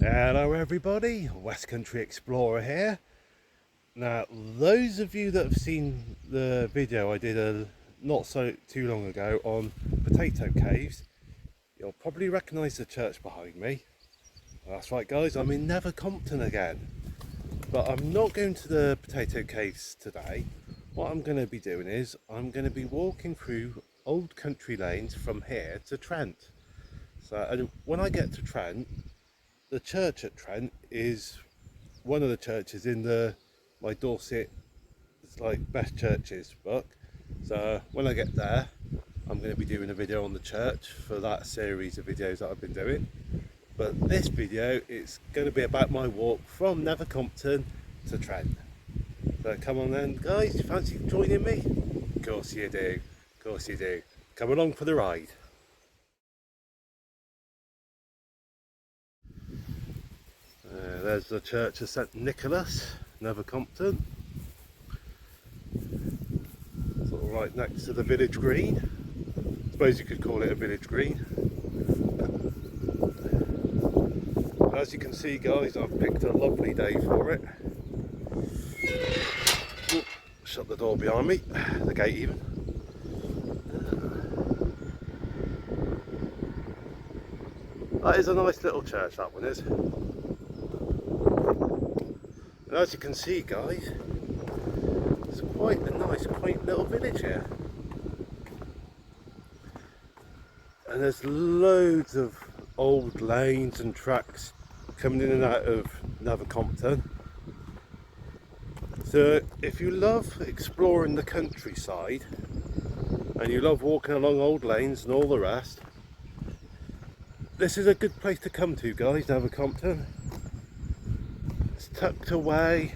Hello everybody, West Country Explorer here. Now those of you that have seen the video I did not so too long ago on potato caves, you'll probably recognise the church behind me. That's right guys, I'm in Nether Compton again. But I'm not going to the potato caves today. What I'm going to be doing is I'm going to be walking through old country lanes from here to Trent. So when I get to Trent, the church at Trent is one of the churches in my Dorset best churches book. So when I get there, I'm going to be doing a video on the church for that series of videos that I've been doing. But this video is going to be about my walk from Nether Compton to Trent. So come on then guys, you fancy joining me? Of course you do, of course you do. Come along for the ride. There's the Church of St Nicholas, Nether Compton. Sort of right next to the village green. I suppose you could call it a village green. As you can see guys, I've picked a lovely day for it. Ooh, shut the door behind me, the gate even. That is a nice little church, that one is. And as you can see guys, it's quite a nice quaint little village here. And there's loads of old lanes and tracks coming in and out of Nether Compton. So if you love exploring the countryside and you love walking along old lanes and all the rest, this is a good place to come to guys, Nether Compton. It's tucked away,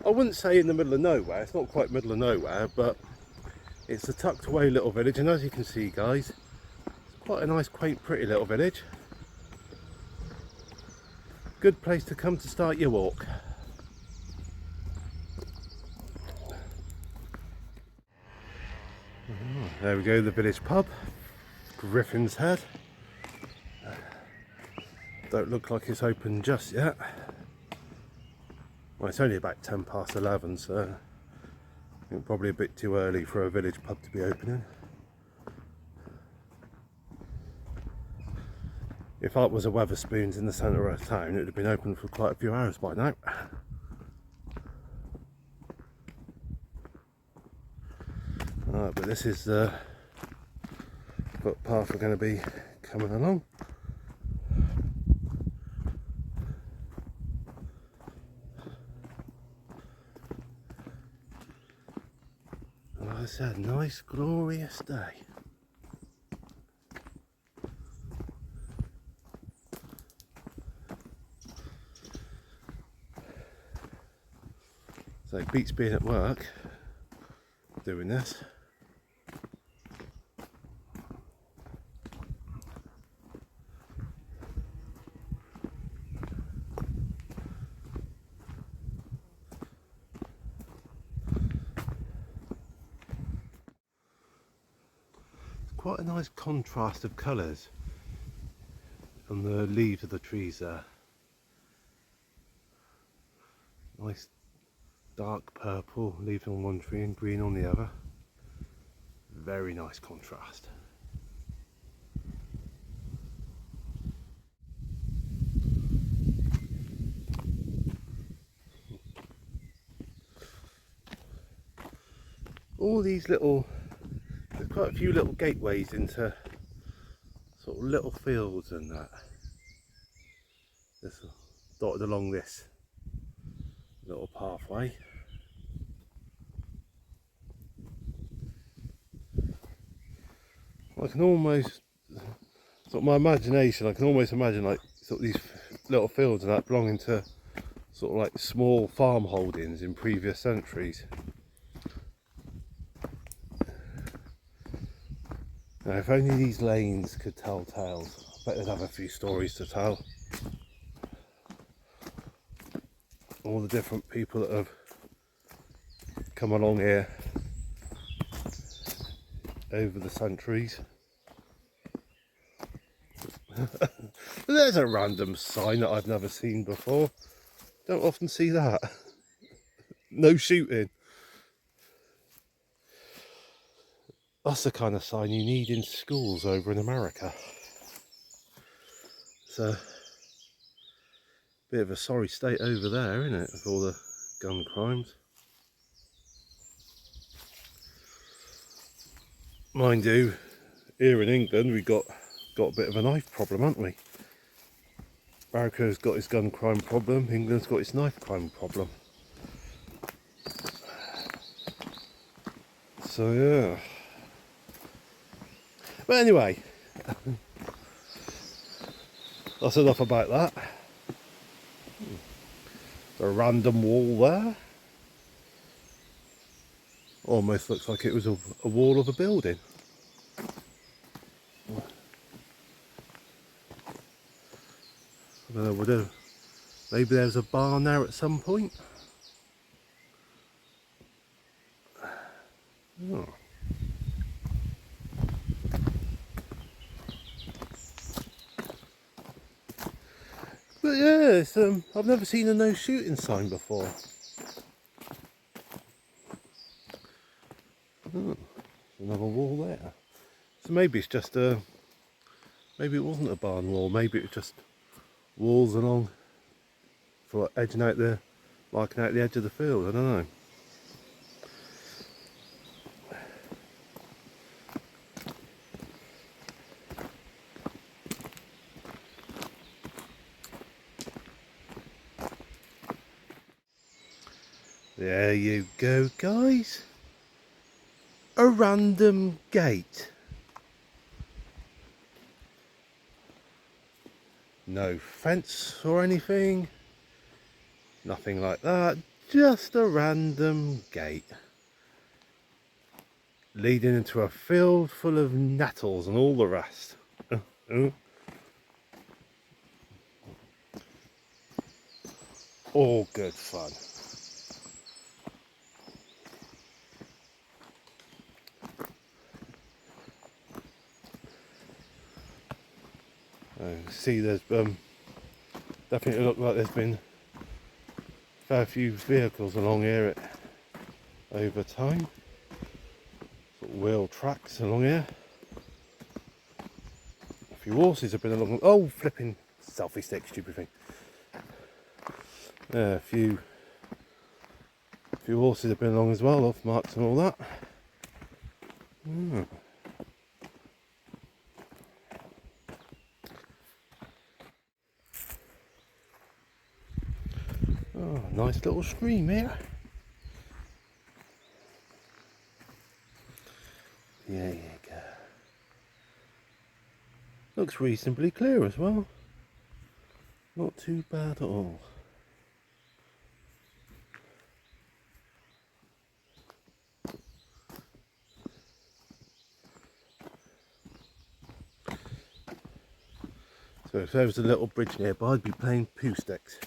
I wouldn't say in the middle of nowhere, it's not quite middle of nowhere, but it's a tucked away little village, and as you can see guys, it's quite a nice quaint pretty little village. Good place to come to start your walk. There we go, the village pub, Griffin's Head. Don't look like it's open just yet. Well, it's only about 10 past 11, so I think probably a bit too early for a village pub to be opening. If that was a Wetherspoons in the centre of town, it would have been open for quite a few hours by now. Alright, but this is the footpath we're going to be coming along. And like I said, nice glorious day. So it beats being at work doing this. Quite a nice contrast of colours on the leaves of the trees there. Nice dark purple leaves on one tree and green on the other. Very nice contrast. All these little, there's quite a few little gateways into sort of little fields and that. Just dotted along this little pathway. I can almost, sort of my imagination, I can almost imagine like sort of these little fields and that belonging to sort of like small farm holdings in previous centuries. Now if only these lanes could tell tales, I bet they'd have a few stories to tell. All the different people that have come along here over the centuries. There's a random sign that I've never seen before. Don't often see that. No shooting. That's the kind of sign you need in schools over in America. It's a bit of a sorry state over there, isn't it, with all the gun crimes. Mind you, here in England we got a bit of a knife problem, haven't we? America's got its gun crime problem, England's got its knife crime problem. So yeah. But anyway, that's enough about that. A random wall there. Almost looks like it was a wall of a building. I don't know, whether maybe there was a barn there at some point. Oh. But yeah, it's, I've never seen a no shooting sign before. Oh, another wall there. So maybe it's just a, maybe it wasn't a barn wall, maybe it was just walls along for edging out the, marking out the edge of the field, I don't know. There you go, guys. A random gate. No fence or anything. Nothing like that. Just a random gate. Leading into a field full of nettles and all the rest. All good fun. See, there's definitely look like there's been a fair few vehicles along here over time. Sort of wheel tracks along here. A few horses have been along. Oh, flipping selfie stick, stupid thing. Yeah, a few horses have been along as well, off marks and all that. Oh, nice little stream here. There you go. Looks reasonably clear as well. Not too bad at all. So if there was a little bridge nearby, I'd be playing poo sticks.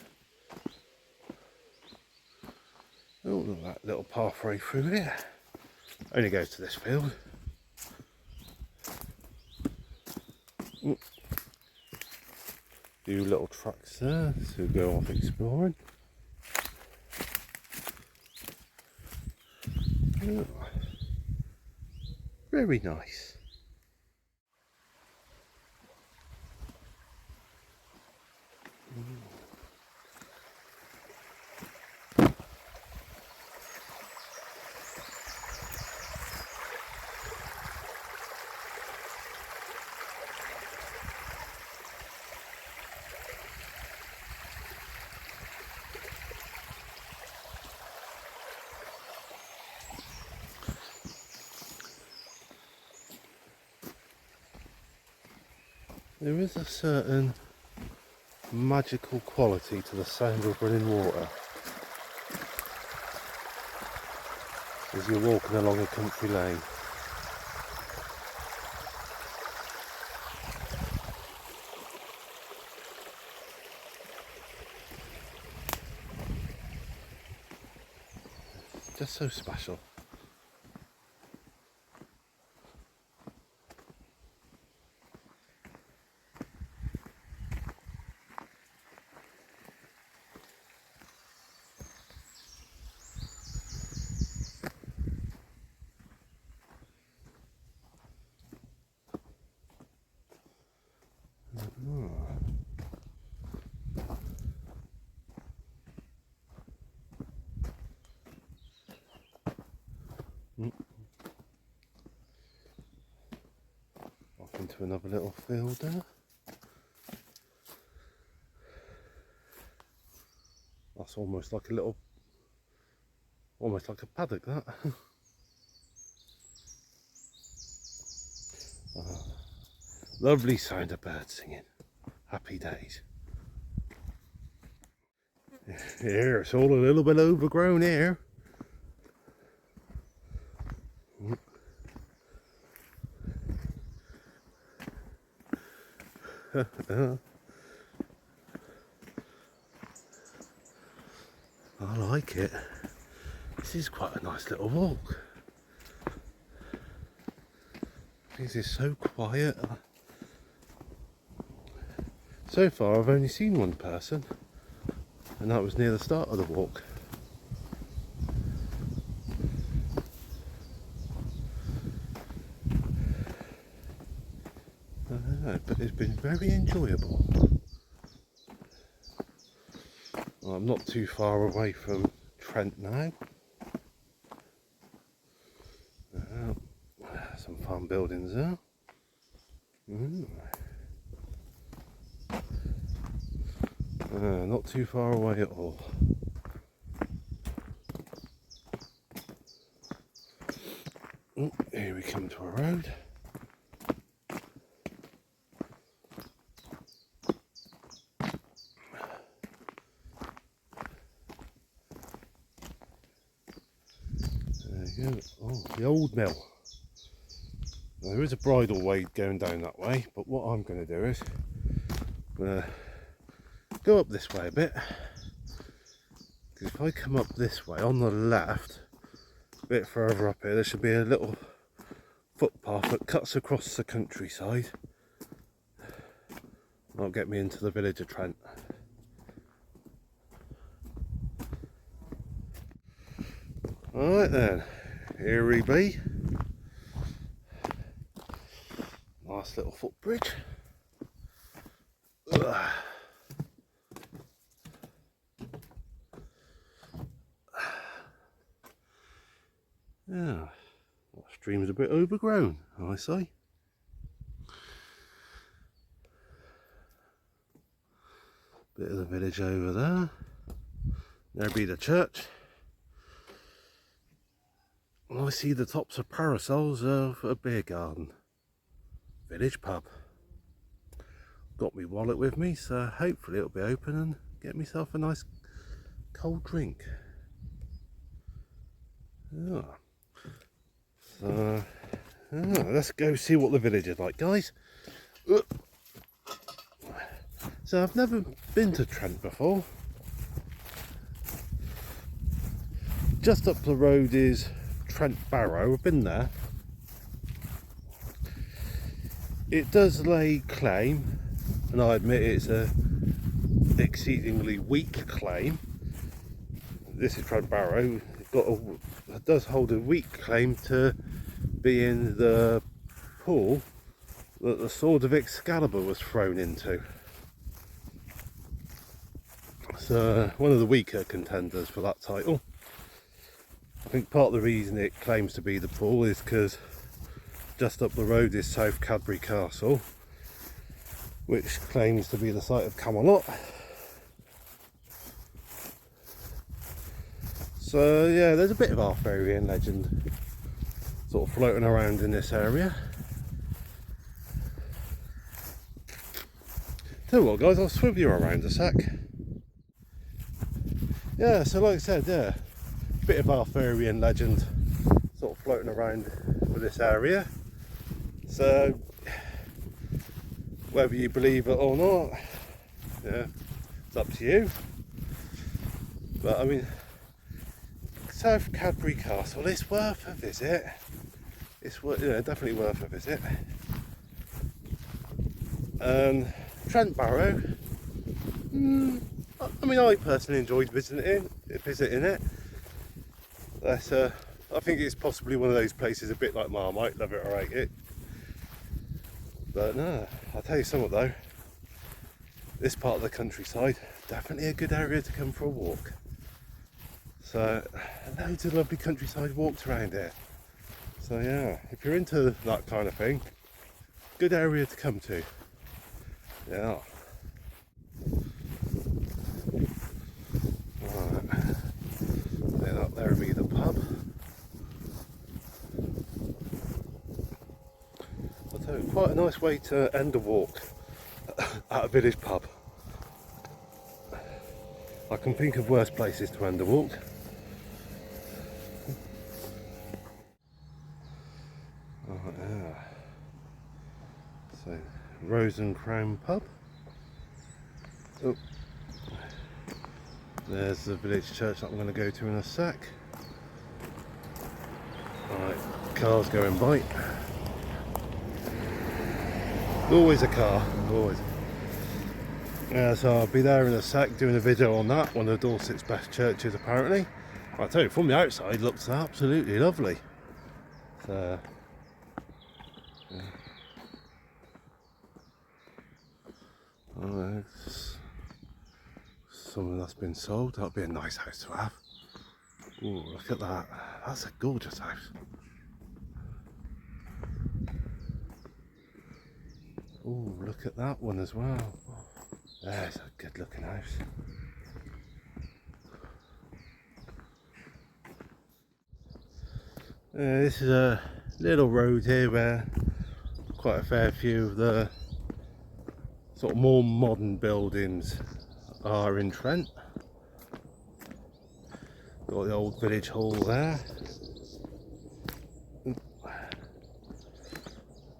Oh, look at that little pathway through here. Only goes to this field. Few little tracks there to go off exploring. Oh, very nice. There is a certain magical quality to the sound of running water as you're walking along a country lane. It's just so special. Off into another little field there. That's almost like a paddock, that. Lovely sound of birds singing. Happy days. Here, it's all a little bit overgrown here. I like it. This is quite a nice little walk. This is so quiet. So far I've only seen one person, and that was near the start of the walk. But it's been very enjoyable. Well, I'm not too far away from Trent now. Some farm buildings there. Not too far away at all. Here we come to a road. There you go. Oh, the old mill. Now, there is a bridle way going down that way, but what I'm going to do is I'm going to go up this way a bit, because if I come up this way on the left, a bit further up here, there should be a little footpath that cuts across the countryside. That'll get me into the village of Trent. Alright then, here we be. Nice little footbridge. Yeah, that stream's a bit overgrown, I say. Bit of the village over there. There be the church. And I see the tops of parasols of a beer garden. Village pub. Got my wallet with me, so hopefully it'll be open and get myself a nice cold drink. Yeah. So, let's go see what the village is like, guys. So I've never been to Trent before. Just up the road is Trent Barrow. I've been there. It does lay claim, and I admit it's a exceedingly weak claim. This is Trent Barrow. It does hold a weak claim to being the pool that the sword of Excalibur was thrown into. So one of the weaker contenders for that title. I think part of the reason it claims to be the pool is because just up the road is South Cadbury Castle, which claims to be the site of Camelot. So yeah, there's a bit of Arthurian legend sort of floating around in this area. Tell you what, guys, I'll swivel you around a sec. Yeah, so like I said, yeah, a bit of Arthurian legend sort of floating around with this area. So whether you believe it or not, yeah, it's up to you. But I mean, South Cadbury Castle is worth a visit. It's definitely worth a visit. Trent Barrow, I mean, I personally enjoyed visiting it. That's I think it's possibly one of those places a bit like Marmite, love it or hate it. But no, I'll tell you something though, this part of the countryside, definitely a good area to come for a walk. So loads of lovely countryside walks around here. So yeah, if you're into that kind of thing, good area to come to. Yeah. Right. Then up there will be the pub. I'll tell you, quite a nice way to end a walk at a village pub. I can think of worse places to end a walk. Oh, yeah. So, Rose and Crown Pub. Oh. There's the village church that I'm going to go to in a sec. Right, cars going by. Always a car, always. Yeah, so I'll be there in a sec doing a video on that, one of Dorset's best churches apparently. I tell you, from the outside it looks absolutely lovely. So, yeah. Oh, something that's been sold, that'll be a nice house to have. Ooh, look at that, that's a gorgeous house. Ooh, look at that one as well. There's a good looking house. This is a little road here where quite a fair few of the sort of more modern buildings are in Trent. Got the old village hall there.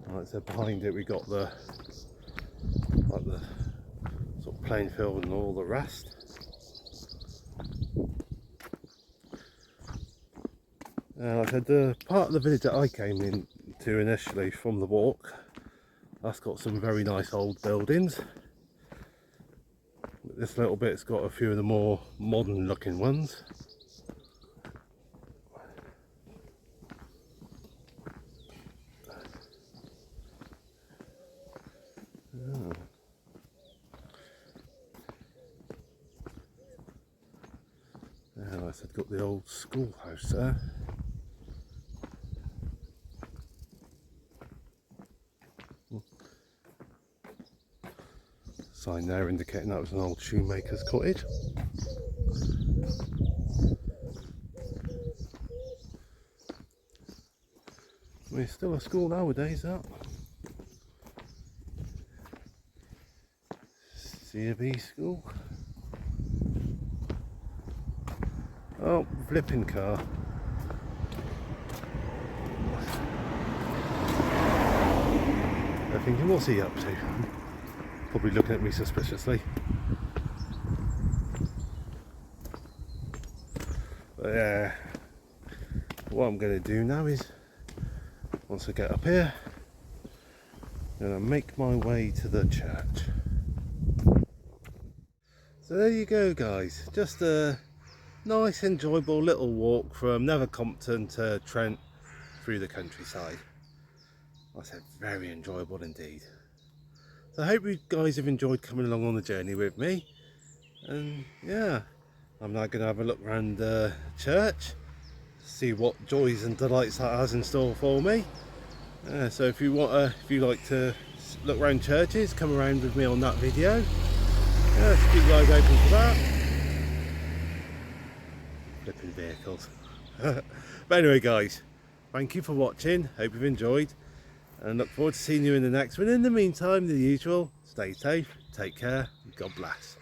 Like I said, behind it we got the sort of playing field and all the rest. Like I said, the part of the village that I came into initially from the walk, that's got some very nice old buildings. But this little bit's got a few of the more modern looking ones. Oh. Like I said, got the old schoolhouse there. Sign there indicating that was an old shoemaker's cottage. I mean, it's still a school nowadays, that. C&B school. Oh, flipping car. They're thinking, what's he up to? Probably looking at me suspiciously. But yeah, what I'm going to do now is, once I get up here, I'm going to make my way to the church. So there you go guys, just a nice enjoyable little walk from Nether Compton to Trent through the countryside. I said very enjoyable indeed. So I hope you guys have enjoyed coming along on the journey with me. And yeah, I'm now going to have a look around the church, see what joys and delights that has in store for me. So if you like to look around churches, come around with me on that video. Yeah, just keep your eyes open for that. Flipping vehicles. But anyway guys, thank you for watching, hope you've enjoyed, and look forward to seeing you in the next one. In the meantime, the usual, stay safe, take care, God bless.